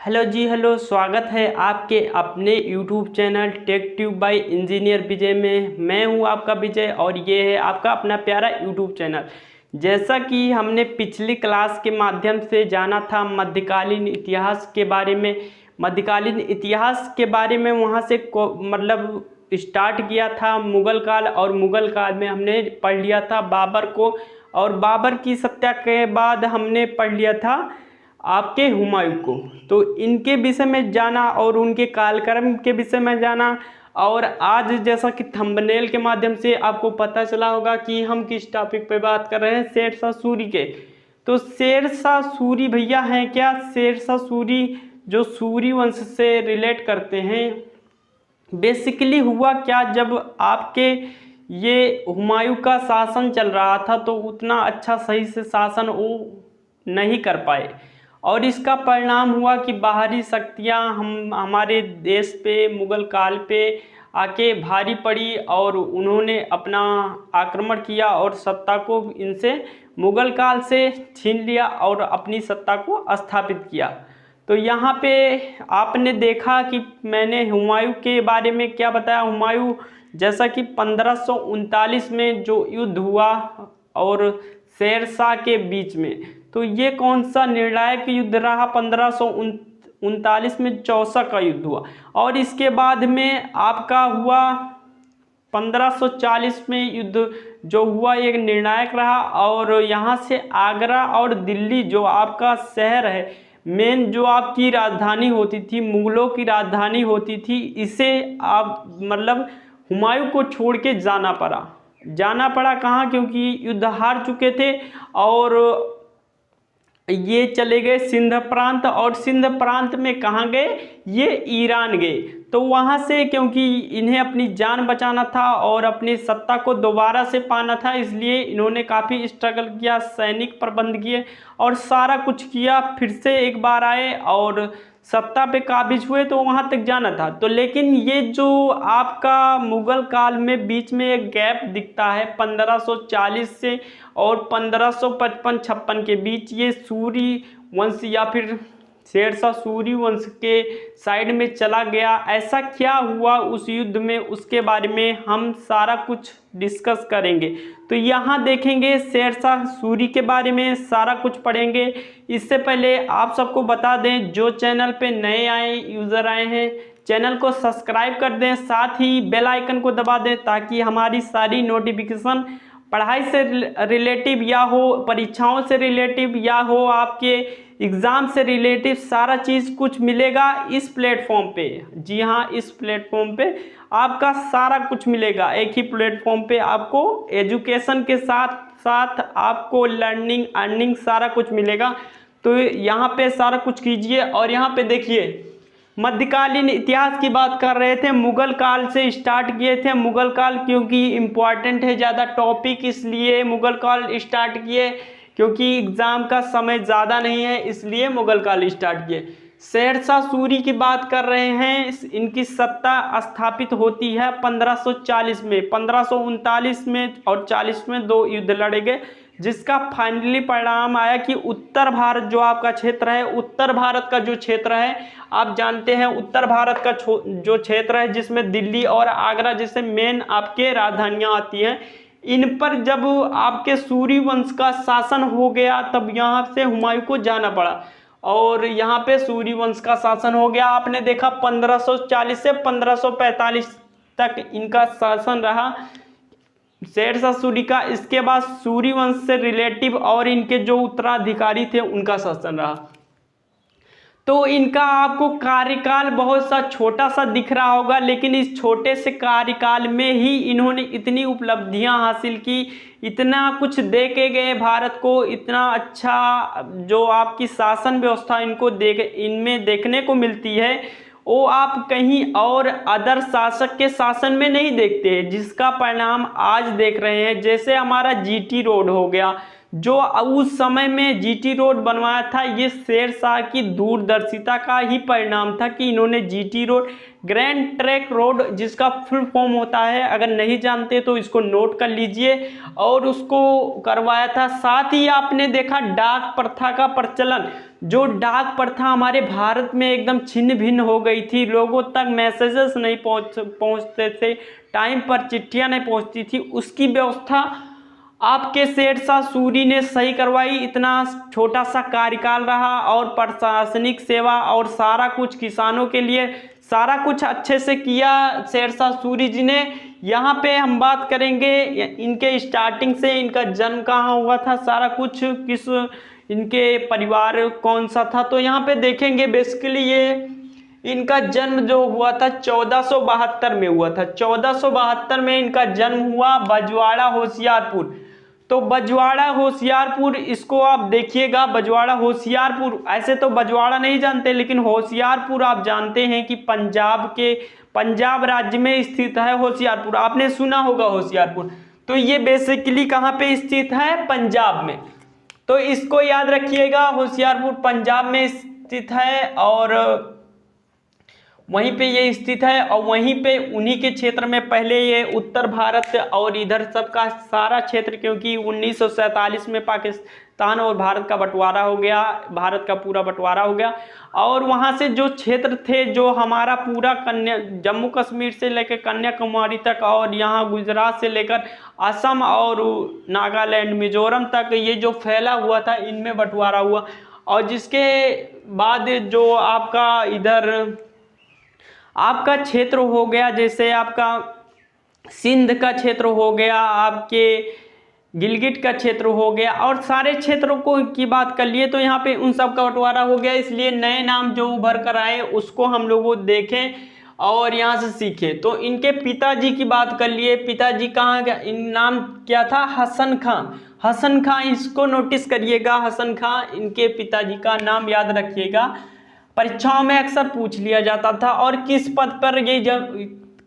Hello जी, hello. स्वागत है आपके अपने YouTube channel tech tube by engineer Vijay में। मैं हूं आपका विजय और ये है आपका अपना प्यारा यूट्यूब चैनल। जैसा कि हमने पिछली क्लास के माध्यम से जाना था मध्यकालीन इतिहास के बारे में। मध्यकालीन इतिहास के बारे में वहां से मतलब स्टार्ट किया था मुग़ल काल, और मुग़ल काल में हमने पढ़ लिया था बाबर को, और बाबर की हत्या के बाद हमने पढ़ लिया था आपके हुमायूं को। तो इनके विषय में जाना और उनके कालक्रम के विषय में जाना। और आज जैसा कि थंबनेल के माध्यम से आपको पता चला होगा कि हम किस टॉपिक पे बात कर रहे हैं, शेरशाह सूरी के। तो शेरशाह सूरी भैया हैं क्या? शेरशाह सूरी जो सूरी वंश से रिलेट करते हैं। बेसिकली हुआ क्या, जब आपके ये हुमायूं का शासन चल रहा था तो उतना अच्छा सही से शासन वो नहीं कर पाए, और इसका परिणाम हुआ कि बाहरी शक्तियां हमारे देश पे मुग़ल काल पे आके भारी पड़ी, और उन्होंने अपना आक्रमण किया और सत्ता को इनसे मुग़ल काल से छीन लिया और अपनी सत्ता को स्थापित किया। तो यहाँ पे आपने देखा कि मैंने हुमायूं के बारे में क्या बताया। हुमायूं जैसा कि 1539 में जो युद्ध हुआ और शेरशाह के बीच में, तो ये कौन सा निर्णायक युद्ध रहा? 1539 में चौसा का युद्ध हुआ। और इसके बाद में आपका हुआ 1540 में युद्ध जो हुआ एक निर्णायक रहा, और यहाँ से आगरा और दिल्ली जो आपका शहर है, मेन जो आपकी राजधानी होती थी, मुगलों की राजधानी होती थी, इसे आप मतलब हुमायूं को छोड़ के जाना पड़ा कहाँ? क्योंकि युद्ध हार चुके थे और ये चले गए सिंध प्रांत, और सिंध प्रांत में कहाँ गए? ये ईरान गए। तो वहाँ से क्योंकि इन्हें अपनी जान बचाना था और अपनी सत्ता को दोबारा से पाना था, इसलिए इन्होंने काफ़ी स्ट्रगल किया, सैनिक प्रबंध किए और सारा कुछ किया। फिर से एक बार आए और सत्ता पे काबिज हुए, तो वहाँ तक जाना था। तो लेकिन ये जो आपका मुग़ल काल में बीच में एक गैप दिखता है 1540 से और 1555-56 के बीच, ये सूरी वंश या फिर शेरशाह सूरी वंश के साइड में चला गया। ऐसा क्या हुआ उस युद्ध में, उसके बारे में हम सारा कुछ डिस्कस करेंगे। तो यहाँ देखेंगे शेरशाह सूरी के बारे में सारा कुछ पढ़ेंगे। इससे पहले आप सबको बता दें, जो चैनल पे नए यूज़र आए हैं, चैनल को सब्सक्राइब कर दें, साथ ही बेल आइकन को दबा दें ताकि हमारी सारी नोटिफिकेशन पढ़ाई से रिलेटिव या हो, परीक्षाओं से रिलेटिव या हो, आपके एग्ज़ाम से रिलेटिव सारा चीज़ कुछ मिलेगा इस प्लेटफॉर्म पे। जी हाँ, इस प्लेटफॉर्म पे आपका सारा कुछ मिलेगा। एक ही प्लेटफॉर्म पे आपको एजुकेशन के साथ साथ आपको लर्निंग, अर्निंग सारा कुछ मिलेगा। तो यहाँ पे सारा कुछ कीजिए। और यहाँ पे देखिए, मध्यकालीन इतिहास की बात कर रहे थे, मुग़ल काल से स्टार्ट किए थे। मुग़ल काल क्योंकि इम्पॉर्टेंट है ज़्यादा टॉपिक, इसलिए मुग़ल काल स्टार्ट किए। क्योंकि एग्ज़ाम का समय ज़्यादा नहीं है, इसलिए मुग़ल काल स्टार्ट किए। शेरशाह सूरी की बात कर रहे हैं। इनकी सत्ता स्थापित होती है 1540 में। 1539 में और 40 में दो युद्ध लड़े गए, जिसका फाइनली परिणाम आया कि उत्तर भारत जो आपका क्षेत्र है, उत्तर भारत का जो क्षेत्र है, आप जानते हैं उत्तर भारत का जो क्षेत्र है, जिसमें दिल्ली और आगरा जैसे मेन आपके राजधानियां आती हैं, इन पर जब आपके सूरी वंश का शासन हो गया, तब यहाँ से हुमायूं को जाना पड़ा और यहाँ पे सूरी वंश का शासन हो गया। आपने देखा 1540 से 1545 तक इनका शासन रहा, शेरशाह सूरी का। इसके बाद सूरी वंश से रिलेटिव और इनके जो उत्तराधिकारी थे उनका शासन रहा। तो इनका आपको कार्यकाल बहुत सा छोटा सा दिख रहा होगा, लेकिन इस छोटे से कार्यकाल में ही इन्होंने इतनी उपलब्धियां हासिल की, इतना कुछ दे के गए भारत को, इतना अच्छा जो आपकी शासन व्यवस्था इनमें देखने को मिलती है, वो आप कहीं और अदर शासक के शासन में नहीं देखते हैं, जिसका परिणाम आज देख रहे हैं। जैसे हमारा जीटी रोड हो गया, जो उस समय में जीटी रोड बनवाया था, ये शेरशाह की दूरदर्शिता का ही परिणाम था कि इन्होंने GT road, grand trunk road, जिसका फुल फॉर्म होता है, अगर नहीं जानते तो इसको नोट कर लीजिए, और उसको करवाया था। साथ ही आपने देखा डाक प्रथा का प्रचलन, जो डाक प्रथा हमारे भारत में एकदम छिन्न भिन्न हो गई थी, लोगों तक मैसेजेस नहीं पहुंचते थे, टाइम पर चिट्ठियां नहीं पहुंचती थी, उसकी व्यवस्था आपके शेरशाह सूरी ने सही करवाई। इतना छोटा सा कार्यकाल रहा और प्रशासनिक सेवा और सारा कुछ किसानों के लिए सारा कुछ अच्छे से किया शेरशाह सूरी जी ने। यहाँ पे हम बात करेंगे इनके स्टार्टिंग से, इनका जन्म कहाँ हुआ था, सारा कुछ किस इनके परिवार कौन सा था, तो यहाँ पे देखेंगे बेसिकली ये इनका जन्म जो हुआ था 1472 में हुआ था। 1472 में इनका जन्म हुआ बजवाड़ा होशियारपुर। तो बजवाड़ा होशियारपुर, इसको आप देखिएगा, बजवाड़ा होशियारपुर, ऐसे तो बजवाड़ा नहीं जानते, लेकिन होशियारपुर आप जानते हैं कि पंजाब राज्य में स्थित है होशियारपुर, आपने सुना होगा होशियारपुर। तो ये बेसिकली कहाँ पे स्थित है, पंजाब में, तो इसको याद रखिएगा, होशियारपुर पंजाब में स्थित है और वहीं पे ये स्थित है। और वहीं पे उन्हीं के क्षेत्र में पहले ये उत्तर भारत और इधर सबका सारा क्षेत्र, क्योंकि 1947 में पाकिस्तान और भारत का बंटवारा हो गया, भारत का पूरा बंटवारा हो गया, और वहाँ से जो क्षेत्र थे, जो हमारा पूरा जम्मू कश्मीर से लेकर कन्याकुमारी तक, और यहाँ गुजरात से लेकर असम और नागालैंड मिजोरम तक, ये जो फैला हुआ था, इनमें बंटवारा हुआ। और जिसके बाद जो आपका इधर आपका क्षेत्र हो गया, जैसे आपका सिंध का क्षेत्र हो गया, आपके गिलगिट का क्षेत्र हो गया, और सारे क्षेत्रों को की बात कर लिए, तो यहाँ पे उन सब का बंटवारा हो गया। इसलिए नए नाम जो उभर कर आए उसको हम लोग देखें और यहाँ से सीखें। तो इनके पिताजी की बात कर लिए, पिताजी कहाँ का इन नाम क्या था, हसन खां। हसन खां, इसको नोटिस करिएगा, हसन खां इनके पिताजी का नाम याद रखिएगा, परीक्षाओं में अक्सर पूछ लिया जाता था। और किस पद पर ये जब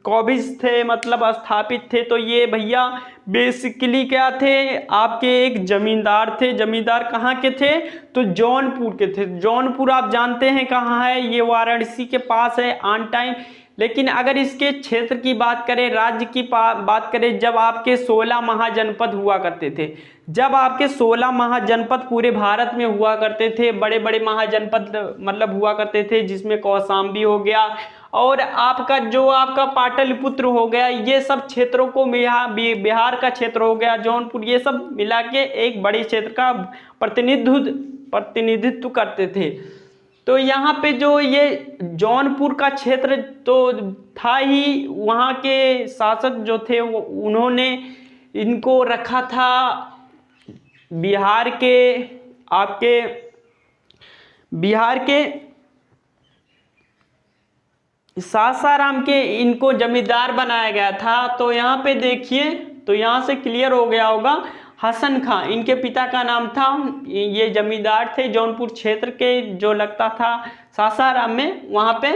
कॉबिज थे, मतलब स्थापित थे, तो ये भैया बेसिकली क्या थे, आपके एक जमींदार थे। जमींदार कहाँ के थे, तो जौनपुर के थे। जौनपुर आप जानते हैं कहाँ है, ये वाराणसी के पास है ऑन टाइम। लेकिन अगर इसके क्षेत्र की बात करें, राज्य की बात करें, जब आपके 16 महाजनपद हुआ करते थे, जब आपके 16 महाजनपद पूरे भारत में हुआ करते थे, बड़े बड़े महाजनपद मतलब हुआ करते थे, जिसमें कौशाम्बी हो गया और आपका पाटलिपुत्र हो गया, ये सब क्षेत्रों को बिहार का क्षेत्र हो गया, जौनपुर, ये सब मिला के एक बड़े क्षेत्र का प्रतिनिधित्व करते थे। तो यहाँ पे जो ये जौनपुर का क्षेत्र तो था ही, वहाँ के शासक जो थे वो उन्होंने इनको रखा था बिहार के सासाराम के, इनको जमींदार बनाया गया था। तो यहाँ पे देखिए, तो यहाँ से क्लियर हो गया होगा, हसन खां इनके पिता का नाम था, ये जमींदार थे जौनपुर क्षेत्र के, जो लगता था सासाराम में, वहाँ पे,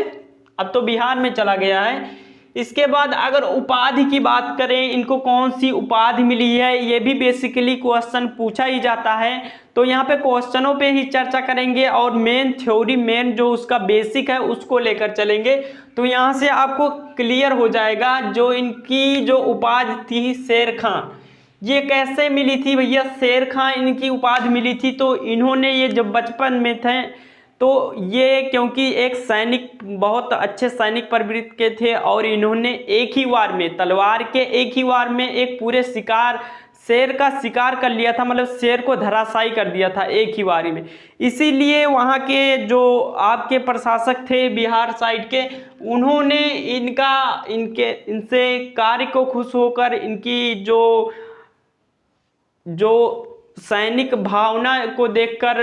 अब तो बिहार में चला गया है। इसके बाद अगर उपाधि की बात करें, इनको कौन सी उपाधि मिली है, ये भी बेसिकली क्वेश्चन पूछा ही जाता है। तो यहाँ पे क्वेश्चनों पे ही चर्चा करेंगे और मेन थ्योरी, मेन जो उसका बेसिक है उसको लेकर चलेंगे। तो यहाँ से आपको क्लियर हो जाएगा, जो इनकी जो उपाधि थी शेर खां, ये कैसे मिली थी भैया, शेर खां इनकी उपाधि मिली थी। तो इन्होंने, ये जब बचपन में थे, तो ये क्योंकि एक सैनिक, बहुत अच्छे सैनिक प्रवृत्ति के थे, और इन्होंने एक ही वार में, तलवार के एक ही वार में एक पूरे शेर का शिकार कर लिया था, मतलब शेर को धराशायी कर दिया था एक ही वारी में। इसीलिए वहाँ के जो आपके प्रशासक थे बिहार साइड के, उन्होंने इनसे कार्य को खुश होकर इनकी जो सैनिक भावना को देखकर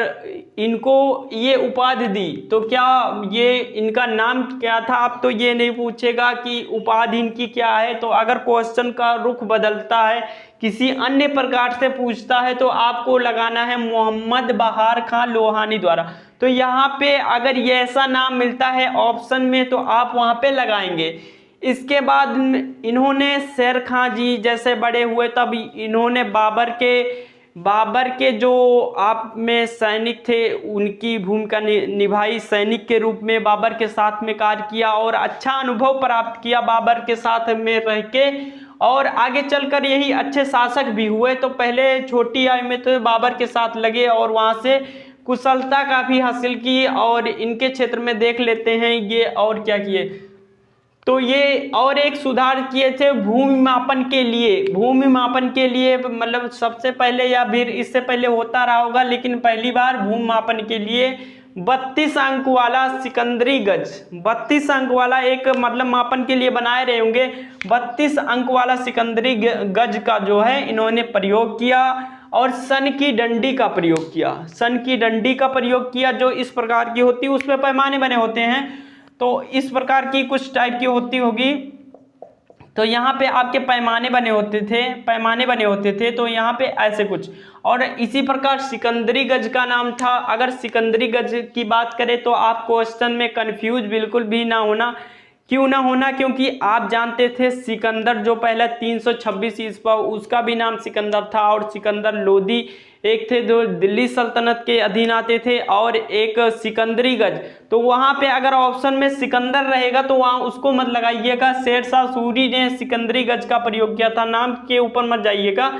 इनको ये उपाधि दी। तो क्या ये इनका नाम क्या था, आप तो ये नहीं पूछेगा कि उपाधि इनकी क्या है। तो अगर क्वेश्चन का रुख बदलता है, किसी अन्य प्रकार से पूछता है, तो आपको लगाना है मोहम्मद बहार खां लोहानी द्वारा। तो यहाँ पे अगर ये ऐसा नाम मिलता है ऑप्शन में, तो आप वहाँ पे लगाएंगे। इसके बाद इन्होंने शेर खां जी जैसे बड़े हुए, तब इन्होंने बाबर के बाबर के जो आप में सैनिक थे उनकी भूमिका निभाई, सैनिक के रूप में बाबर के साथ में कार्य किया और अच्छा अनुभव प्राप्त किया बाबर के साथ में रह के, और आगे चलकर यही अच्छे शासक भी हुए। तो पहले छोटी आयु में तो बाबर के साथ लगे और वहाँ से कुशलता काफ़ी हासिल की। और इनके क्षेत्र में देख लेते हैं ये और क्या किए, तो ये और एक सुधार किए थे भूमि मापन के लिए। भूमि मापन के लिए मतलब सबसे पहले या फिर इससे पहले होता रहा होगा, लेकिन पहली बार भूमि मापन के लिए 32 अंक वाला सिकंदरी गज, 32 अंक वाला एक मतलब मापन के लिए बनाए रहे होंगे, 32 अंक वाला सिकंदरी गज का जो है इन्होंने प्रयोग किया। और सन की डंडी का प्रयोग किया, सन की डंडी का प्रयोग किया जो इस प्रकार की होती है, उसमें पैमाने बने होते हैं, तो इस प्रकार की कुछ टाइप की होती होगी। तो यहाँ पे आपके पैमाने बने होते थे, पैमाने बने होते थे, तो यहाँ पे ऐसे कुछ। और इसी प्रकार सिकंदरी गज का नाम था। अगर सिकंदरी गज की बात करें तो आप क्वेश्चन में कंफ्यूज बिल्कुल भी ना होना, क्यों ना होना, क्योंकि आप जानते थे सिकंदर जो पहला 326 ईस्वी उसका भी नाम सिकंदर था, और सिकंदर लोदी एक थे जो दिल्ली सल्तनत के अधीन आते थे, और एक सिकंदरी गज। तो वहाँ पे अगर ऑप्शन में सिकंदर रहेगा तो वहाँ उसको मत लगाइएगा, शेरशाह सूरी ने सिकंदरी गज का प्रयोग किया था, नाम के ऊपर मत जाइएगा।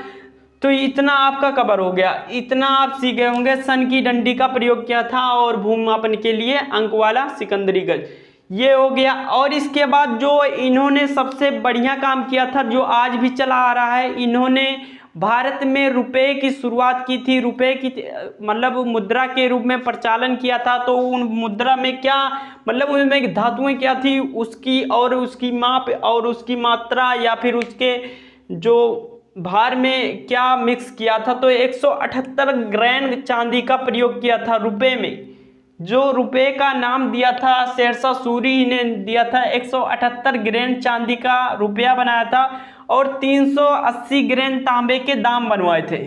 तो इतना आपका कवर हो गया, इतना आप सीख गए होंगे। सन की डंडी का प्रयोग किया था और भूमि मापन के लिए अंक वाला सिकंदरी गज, ये हो गया। और इसके बाद जो इन्होंने सबसे बढ़िया काम किया था जो आज भी चला आ रहा है, इन्होंने भारत में रुपए की शुरुआत की थी। रुपए की मतलब मुद्रा के रूप में प्रचालन किया था। तो उन मुद्रा में क्या मतलब उनमें धातुएं क्या थी उसकी, और उसकी माप और उसकी मात्रा या फिर उसके जो भार में क्या मिक्स किया था। तो 178 ग्रैन चांदी का प्रयोग किया था रुपए में। जो रुपए का नाम दिया था शेरशाह सूरी ने दिया था, 178 ग्रैन चांदी का रुपया बनाया था और 380 ग्रैन तांबे के दाम बनवाए थे।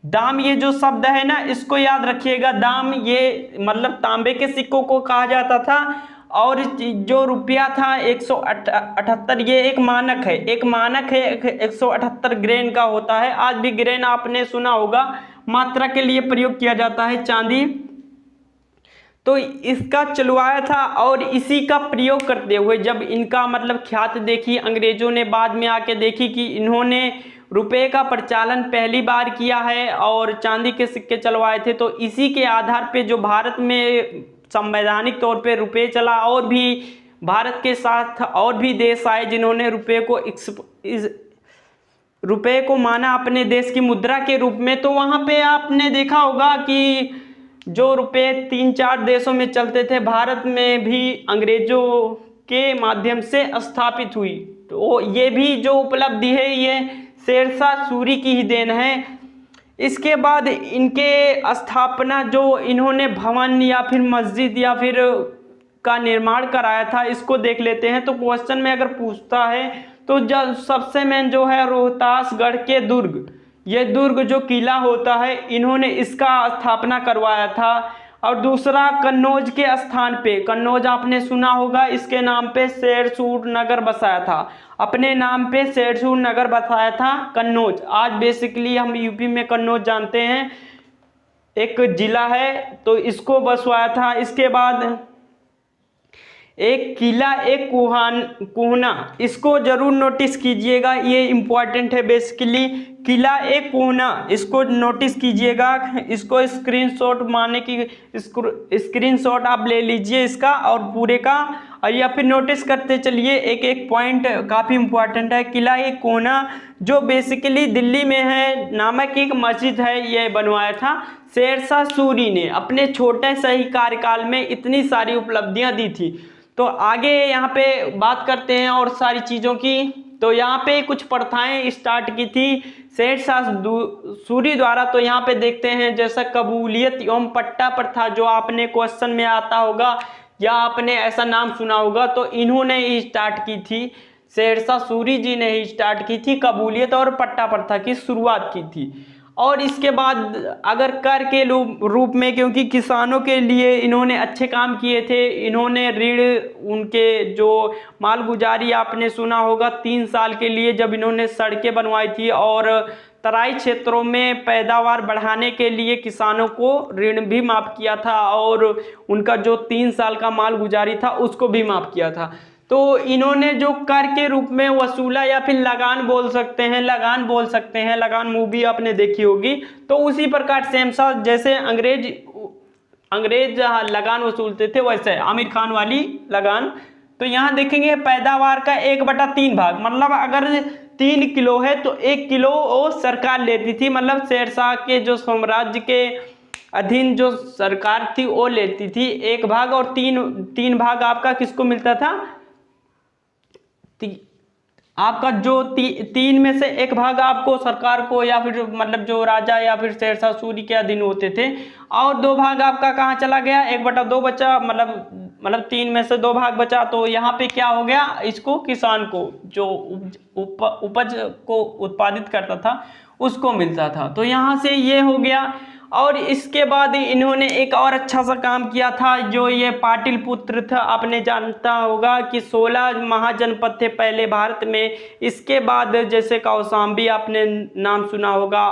दाम, ये जो शब्द है ना इसको याद रखिएगा, दाम ये मतलब तांबे के सिक्कों को कहा जाता था। और जो रुपया था 178, ये एक मानक है, एक मानक है 178 ग्रैन का होता है। आज भी ग्रैन आपने सुना होगा, मात्रा के लिए प्रयोग किया जाता है चांदी। तो इसका चलवाया था और इसी का प्रयोग करते हुए जब इनका मतलब ख्याति देखी अंग्रेजों ने, बाद में आके देखी कि इन्होंने रुपए का प्रचलन पहली बार किया है और चांदी के सिक्के चलवाए थे, तो इसी के आधार पे जो भारत में संवैधानिक तौर पे रुपए चला, और भी भारत के साथ और भी देश आए जिन्होंने रुपए को माना अपने देश की मुद्रा के रूप में। तो वहाँ पे आपने देखा होगा कि जो रुपए 3-4 देशों में चलते थे, भारत में भी अंग्रेजों के माध्यम से स्थापित हुई। तो ये भी जो उपलब्धि है ये शेरशाह सूरी की ही देन है। इसके बाद इनके स्थापना जो इन्होंने भवन या फिर मस्जिद या फिर का निर्माण कराया था, इसको देख लेते हैं। तो क्वेश्चन में अगर पूछता है तो सबसे मेन जो है रोहतासगढ़ के दुर्ग, ये दुर्ग जो किला होता है इन्होंने इसका स्थापना करवाया था। और दूसरा कन्नौज के स्थान पे, कन्नौज आपने सुना होगा, इसके नाम पे शेरसूर नगर बसाया था, अपने नाम पे शेरसूर नगर बसाया था कन्नौज। आज बेसिकली हम यूपी में कन्नौज जानते हैं, एक जिला है, तो इसको बसवाया था। इसके बाद एक किला, एक कोहना, इसको जरूर नोटिस कीजिएगा, ये इंपॉर्टेंट है बेसिकली। किला एक कोहना, इसको नोटिस कीजिएगा, इसको स्क्रीनशॉट मारने की स्क्रीनशॉट आप ले लीजिए इसका और पूरे का, और या फिर नोटिस करते चलिए एक एक पॉइंट, काफ़ी इंपॉर्टेंट है। किला एक कोहना जो बेसिकली दिल्ली में है, नामक एक मस्जिद है, ये बनवाया था शेरशाह सूरी ने। अपने छोटे से ही कार्यकाल में इतनी सारी उपलब्धियां दी थी। तो आगे यहाँ पे बात करते हैं और सारी चीज़ों की। तो यहाँ पे कुछ प्रथाएं स्टार्ट की थी शेरशाह सूरी द्वारा। तो यहाँ पे देखते हैं जैसा कबूलियत एवं पट्टा प्रथा, जो आपने क्वेश्चन में आता होगा या आपने ऐसा नाम सुना होगा, तो इन्होंने ही स्टार्ट की थी, शेरशाह सूरी जी ने ही स्टार्ट की थी, कबूलियत और पट्टा प्रथा की शुरुआत की थी। और इसके बाद अगर कर के रूप में, क्योंकि किसानों के लिए इन्होंने अच्छे काम किए थे, इन्होंने ऋण, उनके जो मालगुजारी आपने सुना होगा 3 साल के लिए जब इन्होंने सड़कें बनवाई थी और तराई क्षेत्रों में पैदावार बढ़ाने के लिए किसानों को ऋण भी माफ़ किया था और उनका जो 3 साल का माल गुजारी था उसको भी माफ़ किया था। तो इन्होंने जो कर के रूप में वसूला या फिर लगान बोल सकते हैं, लगान मूवी आपने देखी होगी। तो उसी प्रकार सेम सा जैसे अंग्रेज लगान वसूलते थे वैसे आमिर खान वाली लगान। तो यहाँ देखेंगे पैदावार का 1/3 भाग, मतलब अगर 3 किलो है तो 1 किलो वो सरकार लेती थी, मतलब शेरशाह के जो साम्राज्य के अधीन जो सरकार थी वो लेती थी 1 भाग, और तीन भाग आपका किसको मिलता था, आपका जो 3 में से 1 भाग आपको सरकार को या फिर मतलब जो राजा या फिर शेरशाह सूरी के अधीन होते थे, और 2 भाग आपका कहाँ चला गया, 1/2 बचा, मतलब 3 में से 2 भाग बचा। तो यहाँ पे क्या हो गया, इसको किसान को जो उपज को उत्पादित करता था उसको मिलता था। तो यहाँ से ये हो गया। और इसके बाद इन्होंने एक और अच्छा सा काम किया था, जो ये पाटलिपुत्र था, आपने जानता होगा कि 16 महाजनपद थे पहले भारत में। इसके बाद जैसे कौशाम्बी आपने नाम सुना होगा,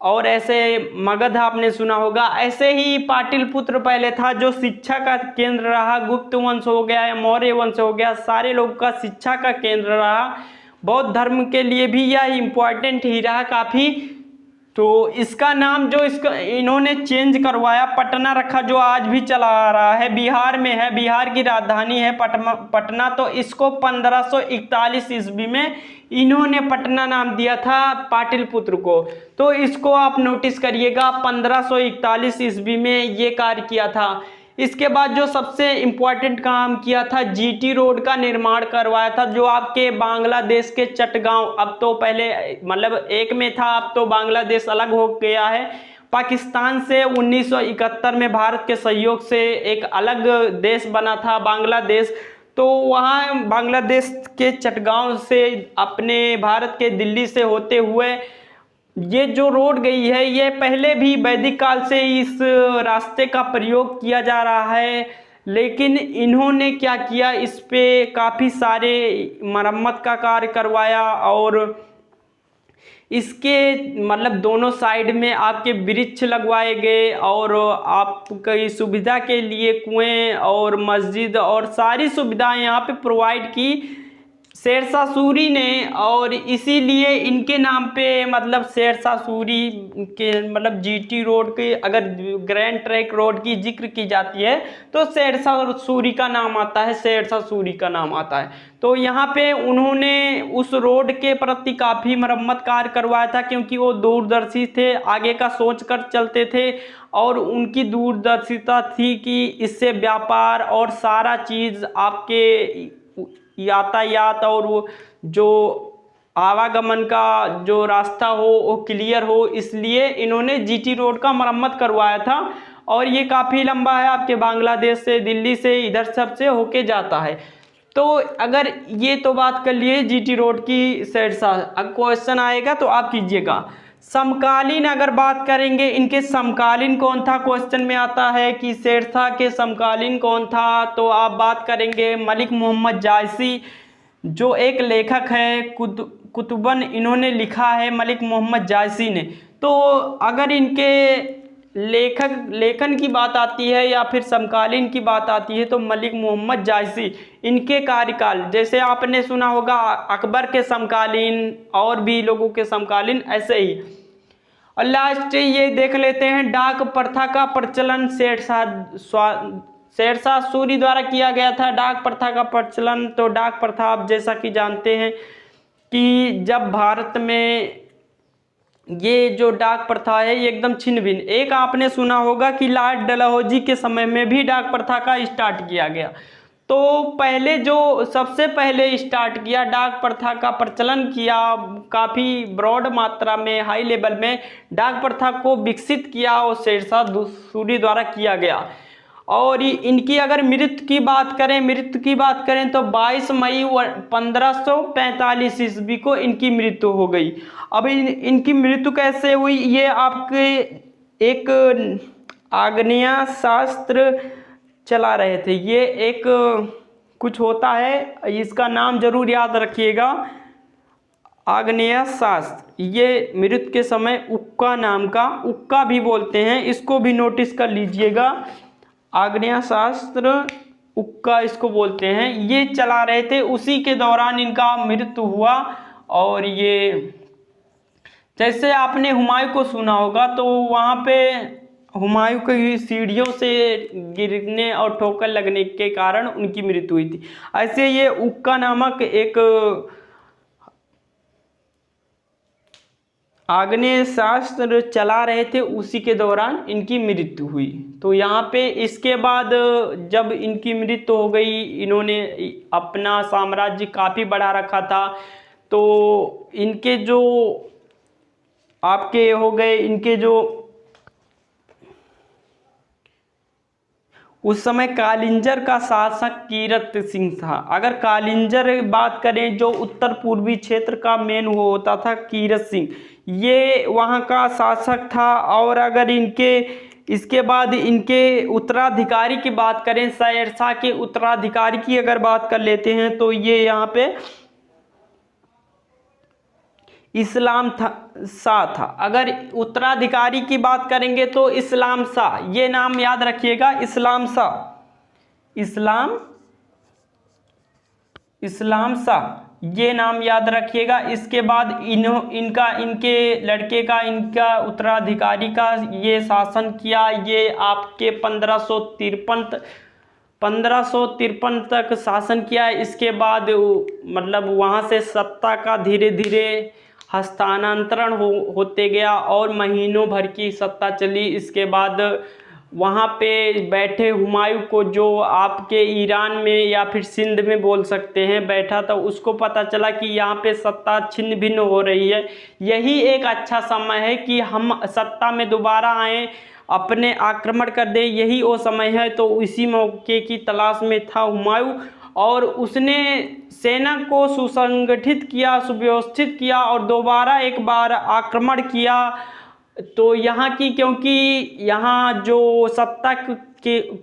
और ऐसे मगध आपने सुना होगा। ऐसे ही पाटलिपुत्र पहले था जो शिक्षा का केंद्र रहा। गुप्त वंश हो गया या मौर्य वंश हो गया, सारे लोगों का शिक्षा का केंद्र रहा। बौद्ध धर्म के लिए भी यह इम्पोर्टेंट ही रहा काफ़ी। तो इसका नाम जो इन्होंने चेंज करवाया, पटना रखा, जो आज भी चला आ रहा है, बिहार में है, बिहार की राजधानी है पटना। तो इसको 1541 ईस्वी में इन्होंने पटना नाम दिया था पाटलिपुत्र को। तो इसको आप नोटिस करिएगा, 1541 ईस्वी में ये कार्य किया था। इसके बाद जो सबसे इम्पोर्टेंट काम किया था, जीटी रोड का निर्माण करवाया था, जो आपके बांग्लादेश के चटगांव, अब तो पहले मतलब एक में था, अब तो बांग्लादेश अलग हो गया है पाकिस्तान से। 1971 में भारत के सहयोग से एक अलग देश बना था बांग्लादेश। तो वहाँ बांग्लादेश के चटगांव से अपने भारत के दिल्ली से होते हुए ये जो रोड गई है, ये पहले भी वैदिक काल से इस रास्ते का प्रयोग किया जा रहा है, लेकिन इन्होंने क्या किया, इस पे काफ़ी सारे मरम्मत का कार्य करवाया। और इसके मतलब दोनों साइड में आपके वृक्ष लगवाए गए, और आपकी सुविधा के लिए कुएं और मस्जिद और सारी सुविधाएं यहाँ पे प्रोवाइड की शेरशाह सूरी ने। और इसीलिए इनके नाम पे मतलब शेरशाह सूरी के मतलब जीटी रोड के अगर ग्रैंड ट्रैंक रोड की जिक्र की जाती है तो शेरशाह सूरी का नाम आता है, शेरशाह सूरी का नाम आता है। तो यहाँ पे उन्होंने उस रोड के प्रति काफ़ी मरम्मत कार्य करवाया था, क्योंकि वो दूरदर्शी थे, आगे का सोच कर चलते थे, और उनकी दूरदर्शिता थी कि इससे व्यापार और सारा चीज़ आपके यातायात और वो जो आवागमन का जो रास्ता हो वो क्लियर हो, इसलिए इन्होंने जीटी रोड का मरम्मत करवाया था। और ये काफ़ी लंबा है, आपके बांग्लादेश से, दिल्ली से, इधर सब से होके जाता है। तो अगर ये तो बात कर लिए जीटी रोड की शेरशाह। अब क्वेश्चन आएगा तो आप कीजिएगा, समकालीन अगर बात करेंगे, इनके समकालीन कौन था, क्वेश्चन में आता है कि शेरशाह के समकालीन कौन था। तो आप बात करेंगे मलिक मोहम्मद जायसी, जो एक लेखक है, कुतुबन इन्होंने लिखा है मलिक मोहम्मद जायसी ने। तो अगर इनके लेखन की बात आती है या फिर समकालीन की बात आती है तो मलिक मोहम्मद जायसी, इनके कार्यकाल जैसे आपने सुना होगा अकबर के समकालीन और भी लोगों के समकालीन, ऐसे ही। और लास्ट ये देख लेते हैं, डाक प्रथा का प्रचलन शेरशाह सूरी द्वारा किया गया था। डाक प्रथा का प्रचलन, तो डाक प्रथा आप जैसा कि जानते हैं कि जब भारत में ये जो डाक प्रथा है ये एकदम छिन्न भिन्न, एक आपने सुना होगा कि लॉर्ड डलहौजी के समय में भी डाक प्रथा का स्टार्ट किया गया। तो पहले जो सबसे पहले स्टार्ट किया डाक प्रथा का प्रचलन किया, काफ़ी ब्रॉड मात्रा में, हाई लेवल में डाक प्रथा को विकसित किया और शेरशाह सूरी द्वारा किया गया। और इनकी अगर मृत्यु की बात करें तो 22 मई 1545 ईस्वी को इनकी मृत्यु हो गई। अब इनकी मृत्यु कैसे हुई, ये आपके एक आग्नेय शास्त्र चला रहे थे, ये एक कुछ होता है, इसका नाम जरूर याद रखिएगा, आग्नेय शास्त्र, ये मृत्यु के समय उक्का नाम का, उक्का भी बोलते हैं, इसको भी नोटिस कर लीजिएगा। आग्नेय शास्त्र उक्का इसको बोलते हैं। ये चला रहे थे, उसी के दौरान इनका मृत्यु हुआ। और ये जैसे आपने हुमायूं को सुना होगा, तो वहाँ पे हुमायूं की सीढ़ियों से गिरने और ठोकर लगने के कारण उनकी मृत्यु हुई थी। ऐसे ये उक्का नामक एक आग्नेय शास्त्र चला रहे थे, उसी के दौरान इनकी मृत्यु हुई। तो यहाँ पे इसके बाद जब इनकी मृत्यु हो गई, इन्होंने अपना साम्राज्य काफ़ी बढ़ा रखा था, तो इनके जो आपके हो गए, इनके जो उस समय कालिंजर का शासक कीरत सिंह था। अगर कालिंजर बात करें, जो उत्तर पूर्वी क्षेत्र का मेन वो होता था कीरत सिंह, ये वहाँ का शासक था। और अगर इनके इसके बाद इनके उत्तराधिकारी की बात करें, शेरशाह के उत्तराधिकारी की अगर बात कर लेते हैं, तो ये यहाँ पे इस्लाम शाह था। अगर उत्तराधिकारी की बात करेंगे तो इस्लाम शाह, ये नाम याद रखिएगा, इस्लाम शाह, इस्लाम शाह, ये नाम याद रखिएगा। इसके बाद इनके लड़के का, इनका उत्तराधिकारी का ये शासन किया। ये आपके 1553 तक शासन किया। इसके बाद मतलब वहाँ से सत्ता का धीरे धीरे हस्तांतरण होते गया और महीनों भर की सत्ता चली। इसके बाद वहाँ पे बैठे हुमायूं को, जो आपके ईरान में या फिर सिंध में बोल सकते हैं, बैठा था, उसको पता चला कि यहाँ पे सत्ता छिन्न भिन्न हो रही है, यही एक अच्छा समय है कि हम सत्ता में दोबारा आएँ, अपने आक्रमण कर दे, यही वो समय है। तो इसी मौके की तलाश में था हुमायूं, और उसने सेना को सुसंगठित किया, सुव्यवस्थित किया और दोबारा एक बार आक्रमण किया। तो यहाँ की, क्योंकि यहाँ जो सत्ता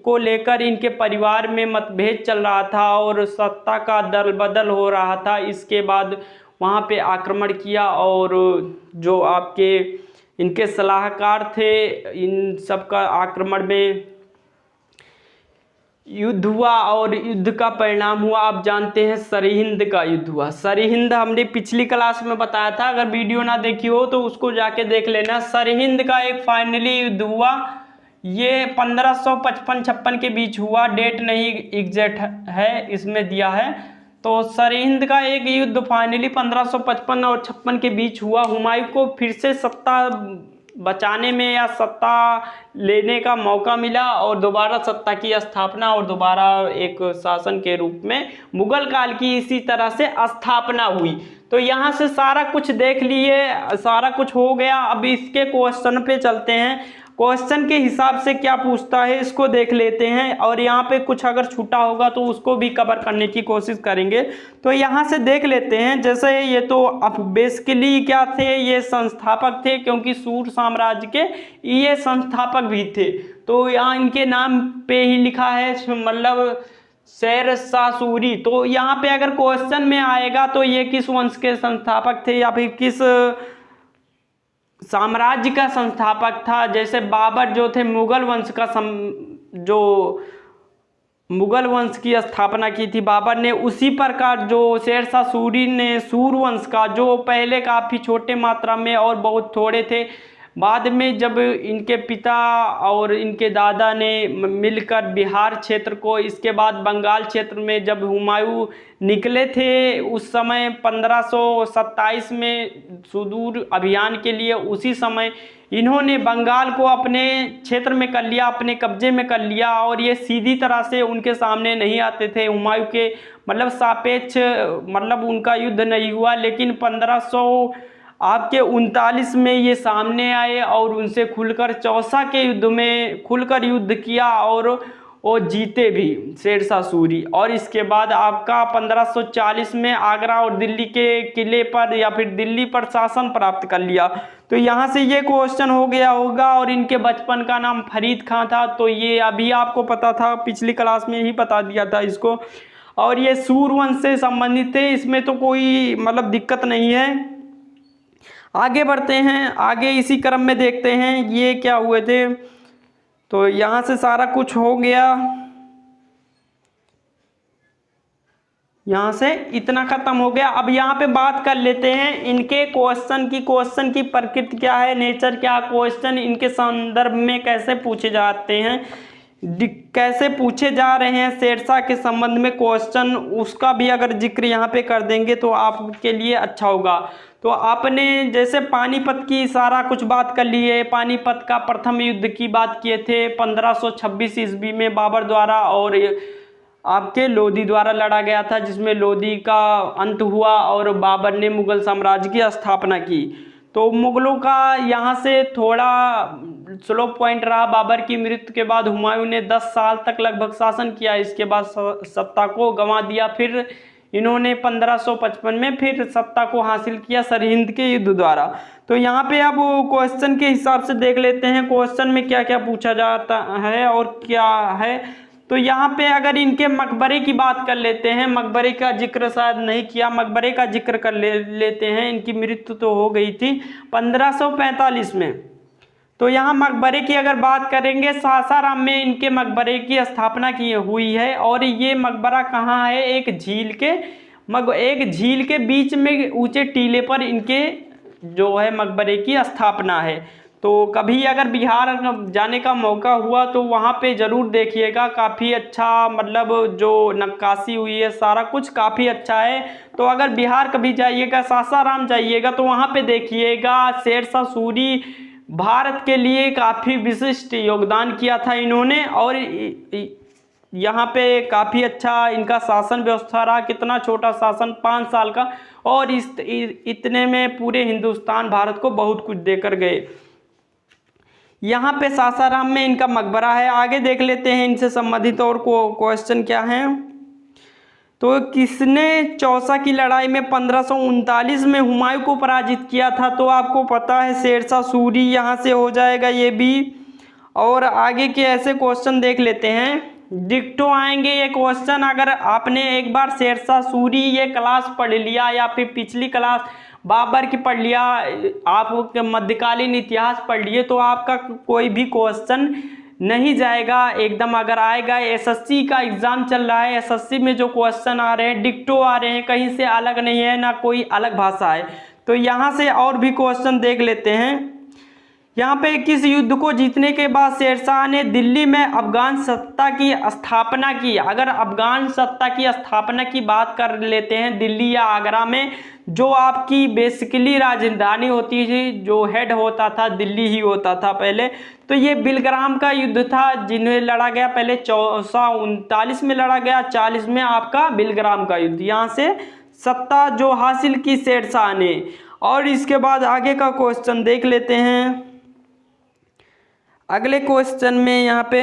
को लेकर इनके परिवार में मतभेद चल रहा था और सत्ता का दल बदल हो रहा था, इसके बाद वहाँ पे आक्रमण किया। और जो आपके इनके सलाहकार थे, इन सब का आक्रमण में युद्ध हुआ और युद्ध का परिणाम हुआ, आप जानते हैं, सरहिंद का युद्ध हुआ। सरहिंद हमने पिछली क्लास में बताया था, अगर वीडियो ना देखी हो तो उसको जाके देख लेना। सरहिंद का एक फाइनली युद्ध हुआ, ये 1555-56 के बीच हुआ, डेट नहीं एग्जैक्ट है इसमें दिया है। तो सरहिंद का एक युद्ध फाइनली 1555 और 56 के बीच हुआ। हुमायूं को फिर से सत्ता बचाने में या सत्ता लेने का मौका मिला और दोबारा सत्ता की स्थापना और दोबारा एक शासन के रूप में मुगल काल की इसी तरह से स्थापना हुई। तो यहाँ से सारा कुछ देख लिए, सारा कुछ हो गया। अब इसके क्वेश्चन पे चलते हैं, क्वेश्चन के हिसाब से क्या पूछता है इसको देख लेते हैं, और यहाँ पे कुछ अगर छूटा होगा तो उसको भी कवर करने की कोशिश करेंगे। तो यहाँ से देख लेते हैं, जैसे ये तो अब बेसिकली क्या थे, ये संस्थापक थे, क्योंकि सूर साम्राज्य के ये संस्थापक भी थे। तो यहाँ इनके नाम पे ही लिखा है, मतलब शेरशाह सूरी। तो यहाँ पे अगर क्वेश्चन में आएगा तो ये किस वंश के संस्थापक थे या फिर किस साम्राज्य का संस्थापक था। जैसे बाबर जो थे, मुगल वंश का जो मुगल वंश की स्थापना की थी बाबर ने, उसी प्रकार जो शेरशाह सूरी ने सूर वंश का, जो पहले काफ़ी छोटे मात्रा में और बहुत थोड़े थे, बाद में जब इनके पिता और इनके दादा ने मिलकर बिहार क्षेत्र को, इसके बाद बंगाल क्षेत्र में जब हुमायूं निकले थे, उस समय 1527 में सुदूर अभियान के लिए, उसी समय इन्होंने बंगाल को अपने क्षेत्र में कर लिया, अपने कब्जे में कर लिया। और ये सीधी तरह से उनके सामने नहीं आते थे हुमायूं के, मतलब सापेक्ष, मतलब उनका युद्ध नहीं हुआ। लेकिन 1539 में ये सामने आए और उनसे खुलकर चौसा के युद्ध में खुलकर युद्ध किया और वो जीते भी शेरशाह सूरी। और इसके बाद आपका 1540 में आगरा और दिल्ली के किले पर या फिर दिल्ली पर शासन प्राप्त कर लिया। तो यहाँ से ये क्वेश्चन हो गया होगा। और इनके बचपन का नाम फरीद खां था, तो ये अभी आपको पता था, पिछली क्लास में ही बता दिया था इसको। और ये सूरवंश से संबंधित थे, इसमें तो कोई मतलब दिक्कत नहीं है। आगे बढ़ते हैं, आगे इसी क्रम में देखते हैं ये क्या हुए थे। तो यहाँ से सारा कुछ हो गया, यहाँ से इतना खत्म हो गया। अब यहाँ पे बात कर लेते हैं इनके क्वेश्चन की प्रकृति क्या है, नेचर क्या, क्वेश्चन इनके संदर्भ में कैसे पूछे जाते हैं, कैसे पूछे जा रहे हैं शेरशाह के संबंध में क्वेश्चन, उसका भी अगर जिक्र यहाँ पे कर देंगे तो आपके लिए अच्छा होगा। तो आपने जैसे पानीपत की सारा कुछ बात कर ली है, पानीपत का प्रथम युद्ध की बात किए थे 1526 ईस्वी में बाबर द्वारा और आपके लोदी द्वारा लड़ा गया था, जिसमें लोदी का अंत हुआ और बाबर ने मुगल साम्राज्य की स्थापना की। तो मुगलों का यहाँ से थोड़ा स्लो पॉइंट रहा, बाबर की मृत्यु के बाद हुमायूं ने 10 साल तक लगभग शासन किया, इसके बाद सत्ता को गंवा दिया। फिर इन्होंने 1555 में फिर सत्ता को हासिल किया सरहिंद के युद्ध द्वारा। तो यहाँ पे अब क्वेश्चन के हिसाब से देख लेते हैं क्वेश्चन में क्या क्या पूछा जाता है और क्या है। तो यहाँ पे अगर इनके मकबरे की बात कर लेते हैं, मकबरे का जिक्र शायद नहीं किया, मकबरे का जिक्र कर लेते हैं। इनकी मृत्यु तो हो गई थी 1545 में। तो यहाँ मकबरे की अगर बात करेंगे, सासाराम में इनके मकबरे की स्थापना की हुई है और ये मकबरा कहाँ है, एक झील के बीच में ऊंचे टीले पर इनके जो है मकबरे की स्थापना है। तो कभी अगर बिहार जाने का मौका हुआ तो वहाँ पे ज़रूर देखिएगा, काफ़ी अच्छा मतलब जो नक्काशी हुई है सारा कुछ काफ़ी अच्छा है। तो अगर बिहार कभी जाइएगा, सासाराम जाइएगा तो वहाँ पे देखिएगा शेरशाह सूरी भारत के लिए काफ़ी विशिष्ट योगदान किया था इन्होंने और यहाँ पे काफ़ी अच्छा इनका शासन व्यवस्था रहा। कितना छोटा शासन, 5 साल का, और इतने में पूरे हिंदुस्तान भारत को बहुत कुछ देकर गए। यहाँ पे सासाराम में इनका मकबरा है। आगे देख लेते हैं इनसे संबंधित और क्वेश्चन क्या हैं। तो किसने चौसा की लड़ाई में 1539 में हुमायूं को पराजित किया था? तो आपको पता है शेरशाह सूरी, यहाँ से हो जाएगा ये भी। और आगे के ऐसे क्वेश्चन देख लेते हैं, डिक्टो आएंगे ये क्वेश्चन। अगर आपने एक बार शेरशाह सूरी ये क्लास पढ़ लिया या फिर पिछली क्लास बाबर की पढ़ लिया, आप मध्यकालीन इतिहास पढ़ लिए, तो आपका कोई भी क्वेश्चन नहीं जाएगा एकदम। अगर आएगा, एसएससी का एग्जाम चल रहा है, एसएससी में जो क्वेश्चन आ रहे हैं डिक्टो आ रहे हैं, कहीं से अलग नहीं है, ना कोई अलग भाषा है। तो यहाँ से और भी क्वेश्चन देख लेते हैं। यहाँ पे किस युद्ध को जीतने के बाद शेरशाह ने दिल्ली में अफगान सत्ता की स्थापना की? अगर अफगान सत्ता की स्थापना की बात कर लेते हैं, दिल्ली या आगरा में जो आपकी बेसिकली राजधानी होती थी, जो हेड होता था दिल्ली ही होता था पहले। तो ये बिलग्राम का युद्ध था जिन्हें लड़ा गया, पहले 1439 में लड़ा गया, 40 में आपका बिलग्राम का युद्ध। यहाँ से सत्ता जो हासिल की शेरशाह ने। और इसके बाद आगे का क्वेश्चन देख लेते हैं। अगले क्वेश्चन में यहाँ पे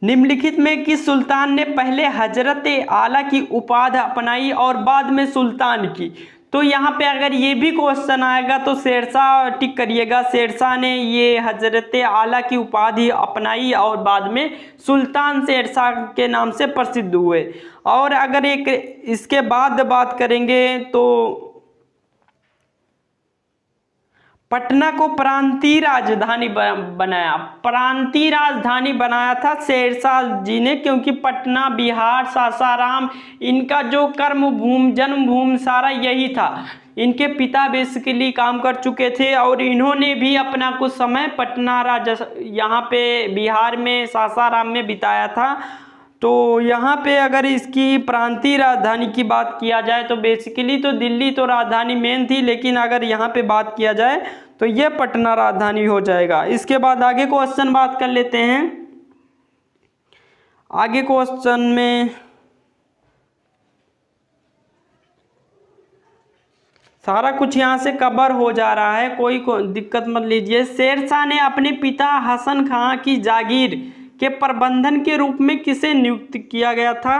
निम्नलिखित में किस सुल्तान ने पहले हजरत आला की उपाधि अपनाई और बाद में सुल्तान की? तो यहाँ पे अगर ये भी क्वेश्चन आएगा तो शेरशाह टिक करिएगा। शेरशाह ने ये हजरत आला की उपाधि अपनाई और बाद में सुल्तान शेरशाह के नाम से प्रसिद्ध हुए। और अगर एक इसके बाद बात करेंगे तो पटना को प्रांतीय राजधानी बनाया। प्रांतीय राजधानी बनाया था शेरशाह जी ने, क्योंकि पटना, बिहार, सासाराम इनका जो कर्म भूमि, जन्मभूमि सारा यही था। इनके पिता बेसिकली काम कर चुके थे और इन्होंने भी अपना कुछ समय पटना यहाँ पे बिहार में सासाराम में बिताया था। तो यहाँ पे अगर इसकी प्रांतीय राजधानी की बात किया जाए तो बेसिकली तो दिल्ली तो राजधानी मेन थी, लेकिन अगर यहाँ पे बात किया जाए तो ये पटना राजधानी हो जाएगा। इसके बाद आगे क्वेश्चन बात कर लेते हैं। आगे क्वेश्चन में सारा कुछ यहाँ से कवर हो जा रहा है, कोई दिक्कत मत लीजिए। शेरशाह ने अपने पिता हसन खां की जागीर के प्रबंधन के रूप में किसे नियुक्त किया गया था?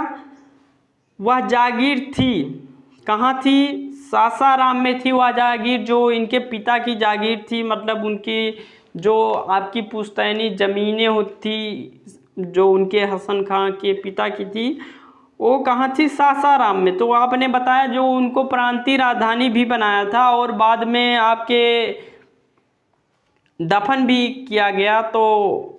वह जागीर थी, कहाँ थी? सासाराम में थी वह जागीर, जो इनके पिता की जागीर थी। मतलब उनकी जो आपकी पुश्तैनी ज़मीनें होती जो उनके हसन खां के पिता की थी, वो कहाँ थी? सासाराम में। तो आपने बताया जो उनको प्रांतीय राजधानी भी बनाया था और बाद में आपके दफन भी किया गया, तो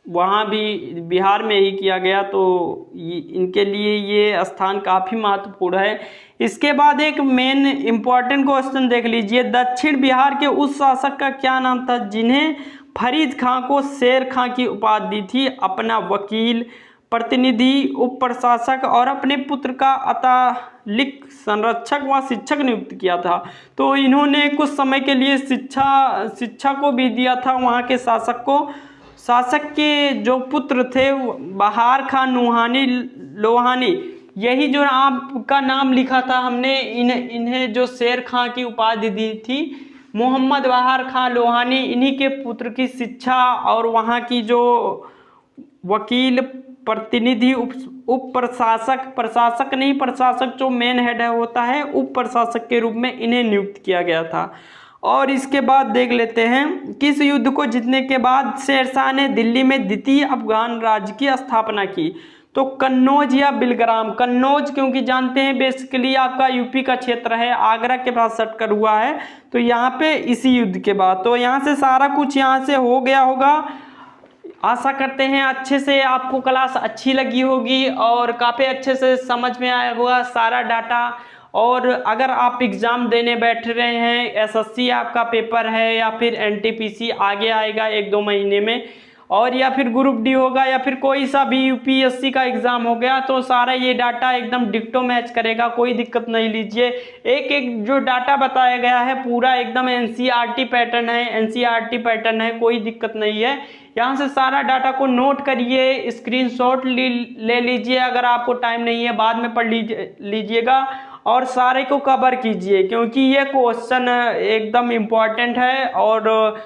वहाँ भी बिहार में ही किया गया। तो इनके लिए ये स्थान काफ़ी महत्वपूर्ण है। इसके बाद एक मेन इम्पॉर्टेंट क्वेश्चन देख लीजिए, दक्षिण बिहार के उस शासक का क्या नाम था जिन्हें फरीद खां को शेर खां की उपाधि दी थी? अपना वकील, प्रतिनिधि, उप प्रशासक और अपने पुत्र का अतालिक संरक्षक व शिक्षक नियुक्त किया था। तो इन्होंने कुछ समय के लिए शिक्षा को भी दिया था वहाँ के शासक को। शासक के जो पुत्र थे बहार खां लोहानी, यही जो आपका नाम लिखा था हमने, इन्हें जो शेर खां की उपाधि दी थी, मोहम्मद बहार खां लोहानी, इन्हीं के पुत्र की शिक्षा और वहाँ की जो वकील, प्रतिनिधि, उप प्रशासक, प्रशासक नहीं, प्रशासक जो मेन हेड होता है, उप प्रशासक के रूप में इन्हें नियुक्त किया गया था। और इसके बाद देख लेते हैं, किस युद्ध को जीतने के बाद शेरशाह ने दिल्ली में द्वितीय अफगान राज्य की स्थापना की? तो कन्नौज या बिलग्राम? कन्नौज क्योंकि जानते हैं बेसिकली आपका यूपी का क्षेत्र है, आगरा के पास सटकर हुआ है, तो यहाँ पे इसी युद्ध के बाद। तो यहाँ से सारा कुछ यहाँ से हो गया होगा। आशा करते हैं अच्छे से आपको क्लास अच्छी लगी होगी और काफ़ी अच्छे से समझ में आया होगा सारा डाटा। और अगर आप एग्ज़ाम देने बैठ रहे हैं, एसएससी आपका पेपर है या फिर एनटीपीसी आगे आएगा 1-2 महीने में, और या फिर ग्रुप डी होगा या फिर कोई सा भी यूपीएससी का एग्ज़ाम हो गया, तो सारा ये डाटा एकदम डिक्टो मैच करेगा, कोई दिक्कत नहीं लीजिए। एक एक जो डाटा बताया गया है पूरा एकदम एनसीईआरटी पैटर्न है, एनसीईआरटी पैटर्न है, कोई दिक्कत नहीं है। यहाँ से सारा डाटा को नोट करिए, स्क्रीनशॉट ले लीजिए, अगर आपको टाइम नहीं है बाद में पढ़ लीजिएगा और सारे को कवर कीजिए, क्योंकि ये क्वेश्चन एकदम इम्पॉर्टेंट है और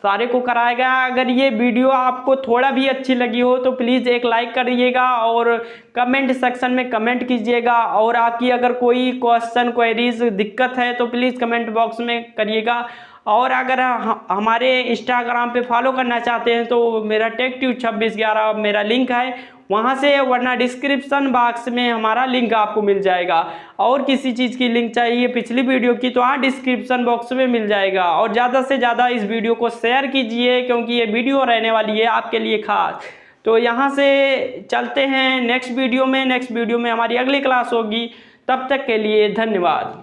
सारे को कराया गया। अगर ये वीडियो आपको थोड़ा भी अच्छी लगी हो तो प्लीज़ एक लाइक करिएगा और कमेंट सेक्शन में कमेंट कीजिएगा। और आपकी अगर कोई क्वेश्चन क्वेरीज दिक्कत है तो प्लीज़ कमेंट बॉक्स में करिएगा। और अगर हमारे इंस्टाग्राम पे फॉलो करना चाहते हैं तो मेरा टेकट्यूब2611 मेरा लिंक है वहाँ से, वरना डिस्क्रिप्शन बॉक्स में हमारा लिंक आपको मिल जाएगा। और किसी चीज़ की लिंक चाहिए पिछली वीडियो की तो हाँ डिस्क्रिप्शन बॉक्स में मिल जाएगा। और ज़्यादा से ज़्यादा इस वीडियो को शेयर कीजिए क्योंकि ये वीडियो रहने वाली है आपके लिए खास। तो यहाँ से चलते हैं नेक्स्ट वीडियो में हमारी अगली क्लास होगी। तब तक के लिए धन्यवाद।